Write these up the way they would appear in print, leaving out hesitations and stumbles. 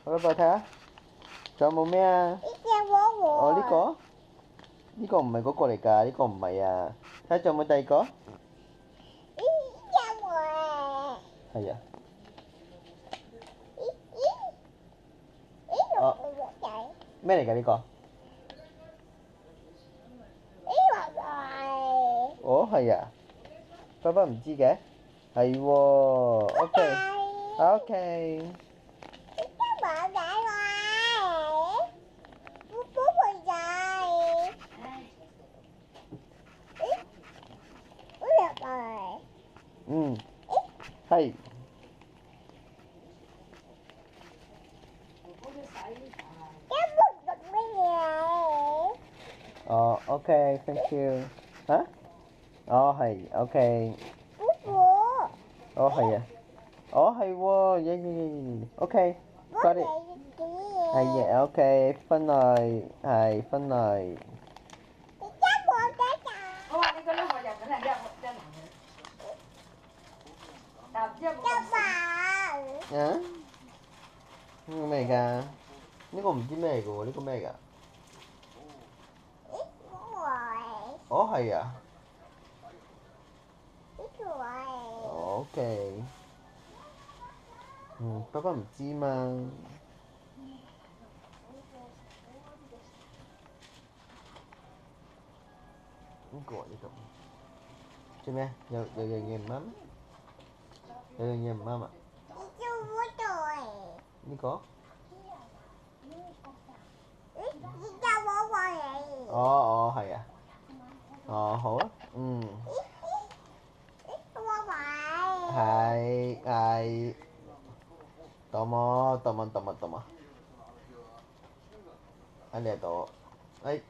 爸爸睇下，仲有冇咩啊？哦，呢個唔係嗰個嚟㗎，呢個唔係啊。睇下仲有冇第二個？係啊。哦，咩嚟㗎呢個？哦，係啊。爸爸唔知嘅。係喎，OK。嗯，係。哦，OK，thank you。嚇？哦，係，OK。哦，係啊。哦，係喎，耶 OK，got it。係嘅，OK，分類係分類。我話你嗰兩個人梗係一男嘅。啊？呢個咩嚟㗎？呢個唔知咩嚟㗎喎？呢個咩嚟㗎？哦，係啊。OK。爸爸唔知嘛。呢個呢度做咩？有樣嘢唔啱咩？有樣嘢唔啱啊？呢個？哦，係啊。哦，好啊。係。多麼。喺呢度。誒。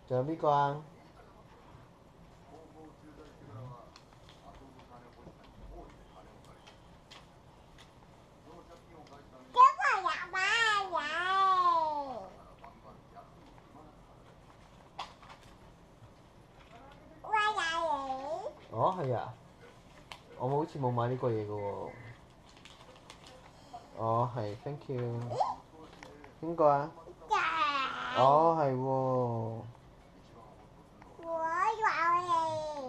仲有邊個啊？哦，係啊。我好似冇買呢個嘢㗎喎。哦，係，thank you。邊個啊？哦，係喎。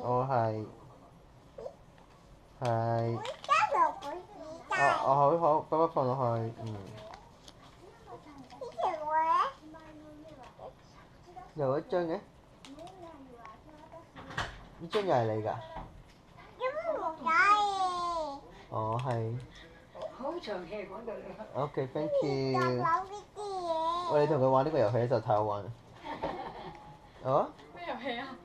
哦，係。係。好，爸爸放落去。又一張嘅？呢張又係你㗎？哦，係。好長氣講到你。OK，thank you。我哋同佢玩呢個遊戲就太好玩啦。啊？咩遊戲啊？